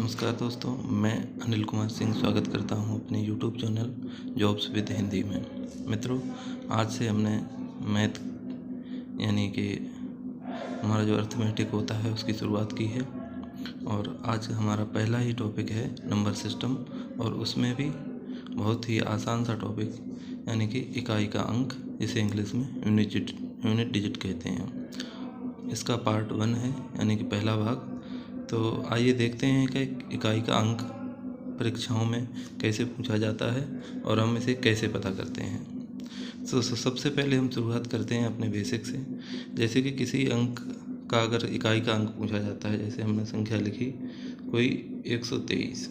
नमस्कार दोस्तों, मैं अनिल कुमार सिंह स्वागत करता हूं अपने YouTube channel jobs with Hindi में। मित्रों, आज से हमने मैथ यानी कि हमारा जो अर्थमेटिक होता है उसकी शुरुआत की है और आज हमारा पहला ही टॉपिक है नंबर सिस्टम और उसमें भी बहुत ही आसान सा टॉपिक यानी कि इकाई का अंक, जिसे इंग्लिश में यूनिट डिजिट कहते हैं। इसका पार्ट 1 है यानी कि पहला भाग। तो आइए देखते हैं कि इकाई का अंक परीक्षाओं में कैसे पूछा जाता है और हम इसे कैसे पता करते हैं। सबसे पहले हम शुरुआत करते हैं अपने बेसिक से। जैसे कि किसी अंक का अगर इकाई का अंक पूछा जाता है, जैसे हमने संख्या लिखी कोई 123,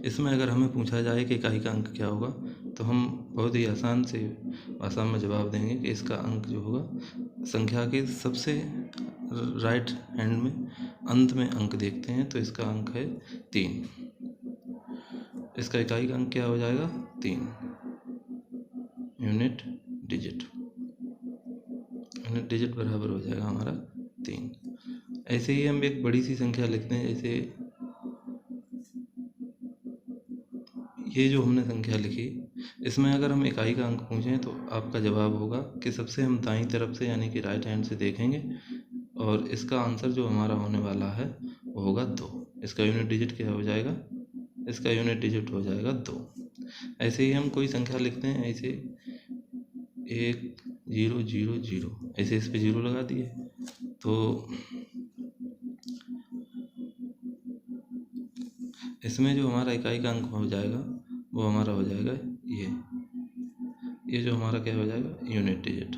इसमें अगर हमें पूछा जाए कि इकाई का अंक क्या होगा तो हम बहुत ही आसान से भाषा में जवाब देंगे कि इसका अंक जो होगा, संख्या के सबसे राइट हैंड में अंत में अंक देखते हैं तो इसका अंक है 3। इसका इकाई का अंक क्या हो जाएगा? 3 यूनिट डिजिट। यूनिट डिजिट बराबर हो जाएगा हमारा 3। ऐसे ही हम एक बड़ी सी संख्या लिखते हैं, जैसे ये जो हमने संख्या लिखी, इसमें अगर हम इकाई का अंक पूछें तो आपका जवाब होगा कि सबसे हम दाईं तरफ से यानी कि राइट हैंड से देखेंगे और इसका आंसर जो हमारा होने वाला है वो होगा 2। इसका यूनिट डिजिट क्या हो जाएगा? इसका यूनिट डिजिट हो जाएगा 2। ऐसे ही हम कोई संख्या लिखते हैं, ऐसे 1 0 0 0, ऐसे इस पे 0 लगा दिए तो इसमें जो हमारा इकाई का अंक हो जाएगा वो हमारा हो जाएगा ये जो हमारा क्या हो जाएगा? Unit digit.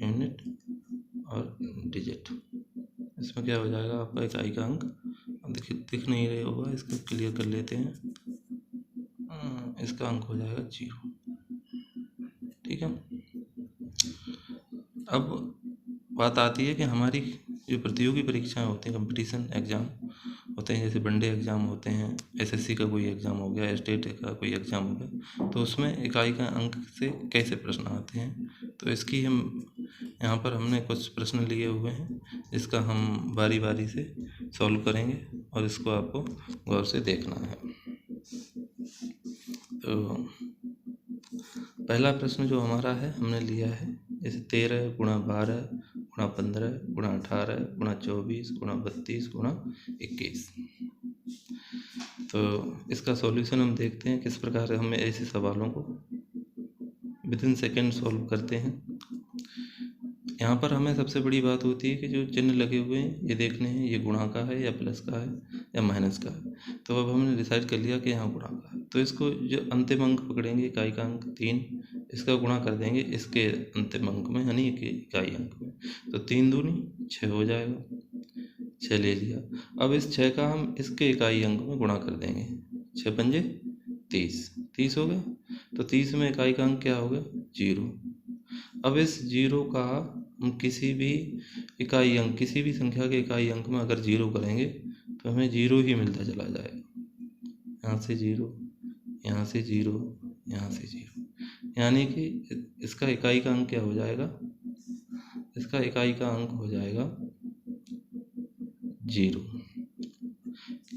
यूनिट और डिजिट, इसमें क्या हो जाएगा आपका इकाई का अंक? अब देखिए दिख नहीं रहा होगा, इसको क्लियर कर लेते हैं। इसका अंक हो जाएगा 0। ठीक है। अब बात आती है कि हमारी जो प्रतियोगी परीक्षाएं होती हैं, कंपटीशन एग्ज़ाम होते हैं, जैसे वनडे एग्ज़ाम होते हैं, एसएससी का कोई एग्ज़ाम हो गया, स्टेट का कोई एग्ज़ाम हो गया, तो उसमें इकाई का अंक से कैसे प्रश्न आते हैं। तो इसकी हम यहाँ पर हमने कुछ प्रश्न लिए हुए हैं, इसका हम बारी बारी से सॉल्व करेंगे और इसको आपको गौर से देखना है। तो पहला प्रश्न जो हमारा है, हमने लिया है जैसे 13 गुणा 12 गुणा 15 गुणा 18 गुणा 24 गुणा 32 गुणा 21। तो इसका सॉल्यूशन हम देखते हैं किस प्रकार हम ऐसे सवालों को विदिन सेकेंड सॉल्व करते हैं। यहाँ पर हमें सबसे बड़ी बात होती है कि जो चिन्ह लगे हुए हैं ये देखने हैं, ये गुणा का है या प्लस का है या माइनस का है। तो अब हमने डिसाइड कर लिया कि यहाँ गुणा का है, तो इसको जो अंतिम अंक पकड़ेंगे, इकाई का अंक 3, इसका गुणा कर देंगे इसके अंतिम अंक में यानी कि इकाई अंक में, तो 3 दूनी 6 हो जाएगा। 6 ले लिया। अब इस 6 का हम इसके इकाई अंक में गुणा कर देंगे, 6 पंजे 30 हो गया। तो 30 में इकाई का अंक क्या हो गया? 0। अब इस 0 का हम किसी भी इकाई अंक, किसी भी संख्या के इकाई अंक में अगर 0 करेंगे तो हमें 0 ही मिलता चला जाएगा। यहाँ से 0, यहाँ से 0, यहाँ से 0, यानी कि इसका इकाई का अंक क्या हो जाएगा? इसका इकाई का अंक हो जाएगा 0।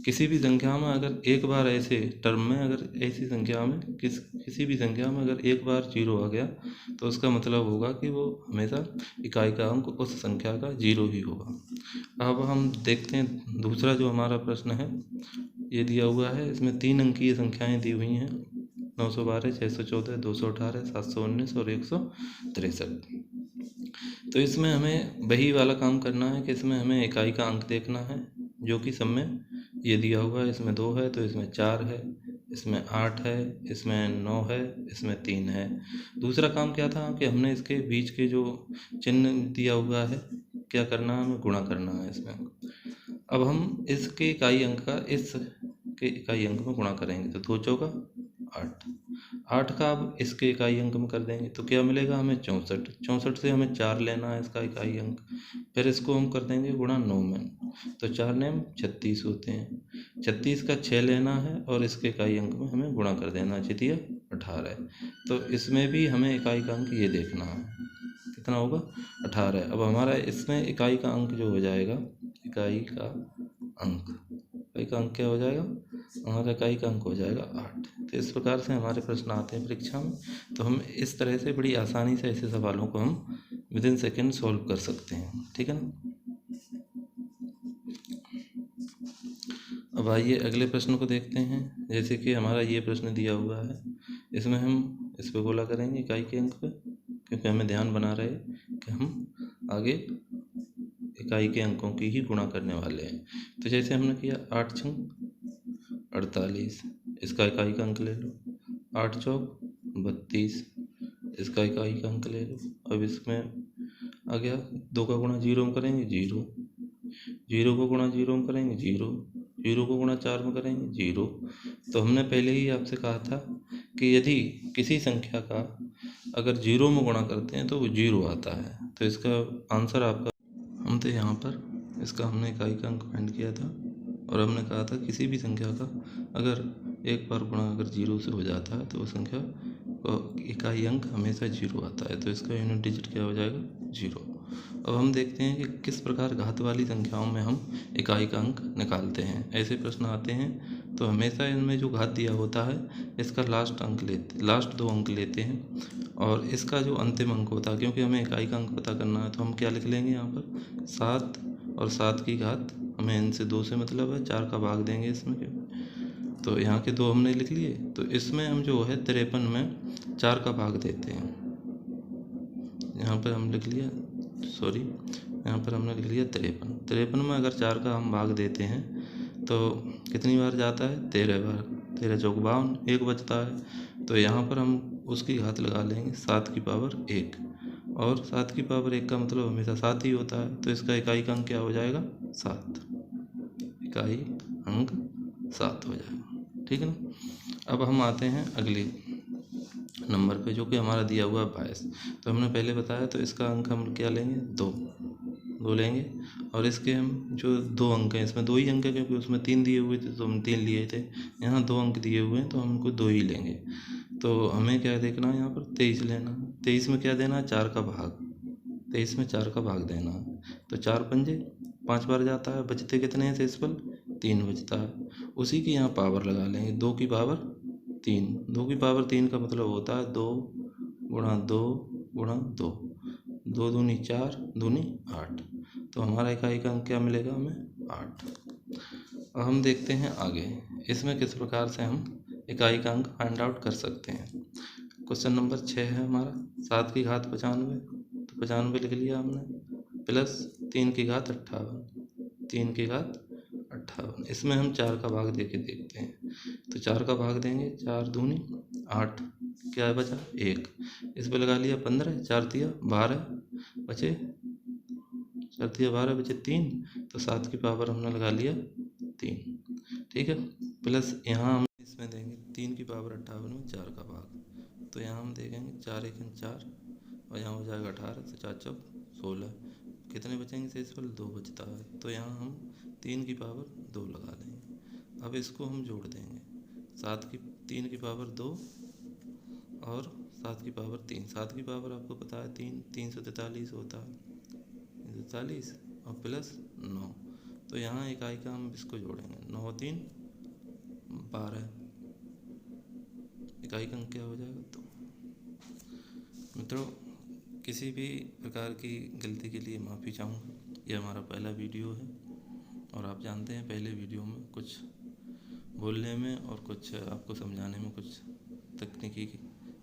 किसी भी संख्या में अगर एक बार ऐसे टर्म में, अगर ऐसी संख्या में किसी भी संख्या में अगर एक बार 0 आ गया तो उसका मतलब होगा कि वो हमेशा इकाई का अंक उस संख्या का 0 ही होगा। अब हम देखते हैं दूसरा जो हमारा प्रश्न है, ये दिया हुआ है, इसमें 3 अंकीय संख्याएं दी हुई हैं, 912 614 218 719 और 163। तो इसमें हमें वही वाला काम करना है कि इसमें हमें इकाई का अंक देखना है, जो कि सब में ये दिया हुआ है। इसमें 2 है तो इसमें 4 है, इसमें 8 है, इसमें 9 है, इसमें 3 है। दूसरा काम क्या था कि हमने इसके बीच के जो चिन्ह दिया हुआ है क्या करना है? हमें गुणा करना है इसमें। अब हम इसके इकाई अंक का इसके इकाई अंक में गुणा करेंगे तो 2 चौका 8, 8 का अब इसके इकाई अंक में कर देंगे तो क्या मिलेगा हमें? 64। 64 से हमें 4 लेना है इसका इकाई अंक, फिर इसको हम कर देंगे गुणा 9 में, तो 4 9 36 होते हैं। 36 का 6 लेना है और इसके इकाई अंक में हमें गुणा कर देना है, 6 18। तो इसमें भी हमें इकाई का अंक ये देखना है, कितना होगा? 18। अब हमारा इसमें इकाई का अंक जो हो जाएगा, इकाई का अंक इकाई का अंक क्या हो जाएगा, हमारा इकाई का अंक हो जाएगा 8। तो इस प्रकार से हमारे प्रश्न आते हैं परीक्षा में। तो हम इस तरह से बड़ी आसानी से ऐसे सवालों को हम विदिन सेकेंड सॉल्व कर सकते हैं, ठीक है ना। अब आइए अगले प्रश्न को देखते हैं। जैसे कि हमारा ये प्रश्न दिया हुआ है, इसमें हम इस पर गोला करेंगे इकाई के अंक पे, क्योंकि हमें ध्यान बना रहे कि हम आगे इकाई के अंकों की ही गुणा करने वाले हैं। तो जैसे हमने किया 8 छंग 48, इसका इकाई का अंक ले लो। 8 चौक 32, इसका इकाई का अंक ले लो। अब इसमें आ गया 2 का गुणा 0 में करेंगे 0, 0 को गुणा 0 में करेंगे 0, 0 को गुणा 4 में करेंगे 0। तो हमने पहले ही आपसे कहा था कि यदि किसी संख्या का अगर 0 में गुणा करते हैं तो वो 0 आता है। तो इसका आंसर आपका, हम तो यहाँ पर इसका हमने इकाई का अंक फाइंड किया था और हमने कहा था किसी भी संख्या का अगर एक बार गुणा अगर 0 से हो जाता है तो वो संख्या इकाई अंक हमेशा 0 आता है। तो इसका यूनिट डिजिट क्या हो जाएगा, 0। अब हम देखते हैं कि किस प्रकार घात वाली संख्याओं में हम इकाई का अंक निकालते हैं। ऐसे प्रश्न आते हैं तो हमेशा इनमें जो घात दिया होता है इसका लास्ट 2 अंक लेते हैं और इसका जो अंतिम अंक होता है, क्योंकि हमें इकाई का अंक पता करना है, तो हम क्या लिख लेंगे यहाँ पर 7 और 7 की घात, हमें इनसे 2 से मतलब है, 4 का भाग देंगे इसमें। तो यहाँ के 2 हमने लिख लिए। तो इसमें हम जो है 53 में 4 का भाग देते हैं। यहाँ पर हम लिख लिया, सॉरी यहाँ पर हमने लिख लिया 53 में अगर 4 का हम भाग देते हैं तो कितनी बार जाता है, 13 बार। 13 चौक 52, 1 बचता है। तो यहाँ पर हम उसकी घात लगा लेंगे 7 की पावर 1, और 7 की पावर 1 का मतलब हमेशा 7 ही होता है। तो इसका इकाई का अंक क्या हो जाएगा, 7। इकाई अंक 7 हो जाएगा, ठीक है ना। अब हम आते हैं अगले नंबर पे, जो कि हमारा दिया हुआ 22। तो हमने पहले बताया, तो इसका अंक हम क्या लेंगे, 2 लेंगे। और इसके हम जो 2 अंक हैं, इसमें 2 ही अंक है क्योंकि उसमें 3 दिए हुए थे तो हम 3 लिए थे। यहाँ 2 अंक दिए हुए हैं तो हम उनको 2 ही लेंगे। तो हमें क्या देखना है, यहाँ पर 23 लेना है। 23 में क्या देना है, 4 का भाग। 23 में 4 का भाग देना है। तो 4 पंजे 5 बार जाता है, बचते कितने हैं शेषफल, 3 बचता है। उसी की यहाँ पावर लगा लेंगे, 2 की पावर 3। 2 की पावर 3 का मतलब होता है 2 गुणा 2 गुणा 2, 2 दूनी 4 दूनी 8। तो हमारा इकाई का अंक क्या मिलेगा, हमें 8। अब हम देखते हैं आगे, इसमें किस प्रकार से हम इकाई का अंक फाइंड आउट कर सकते हैं। क्वेश्चन नंबर 6 है हमारा, 7 की घात 95, तो 95 लिख लिया हमने, प्लस 3 की घात 58, 3 की घात 58। इसमें हम 4 का भाग दे के देखते हैं। तो 4 का भाग देंगे, 4 दूनी 8, क्या बचा 1। इस पर लगा लिया 15, 4 तिया 12 बचे, 4 तिया 12 बचे 3। तो 7 की पावर हमने लगा लिया 3, ठीक है। प्लस यहाँ हम इसमें देंगे 3 की पावर 58 में 4 का भाग। तो यहाँ हम देखेंगे 4 1 4 और यहाँ हो जाएगा 18, तो 4 चौक 16। कितने बचेंगे शेषफल, 2 बचता है। तो यहाँ हम 3 की पावर 2 लगा देंगे। अब इसको हम जोड़ देंगे, 3 की पावर 2 और 7 की पावर 3। 7 की पावर आपको पता है 3, 343 होता है, 43 और प्लस 9। तो यहाँ इकाई का हम इसको जोड़ेंगे, 9 3 12, इकाई का अंक क्या हो जाएगा, 2। मित्रों, किसी भी प्रकार की गलती के लिए माफ़ी चाहूँगा। यह हमारा पहला वीडियो है और आप जानते हैं पहले वीडियो में कुछ बोलने में और कुछ आपको समझाने में कुछ तकनीकी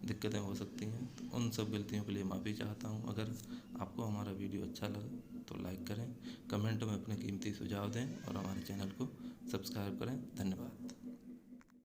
दिक्कतें हो सकती हैं। तो उन सब गलतियों के लिए माफ़ी चाहता हूँ। अगर आपको हमारा वीडियो अच्छा लगा तो लाइक करें, कमेंट में अपने कीमती सुझाव दें और हमारे चैनल को सब्सक्राइब करें। धन्यवाद।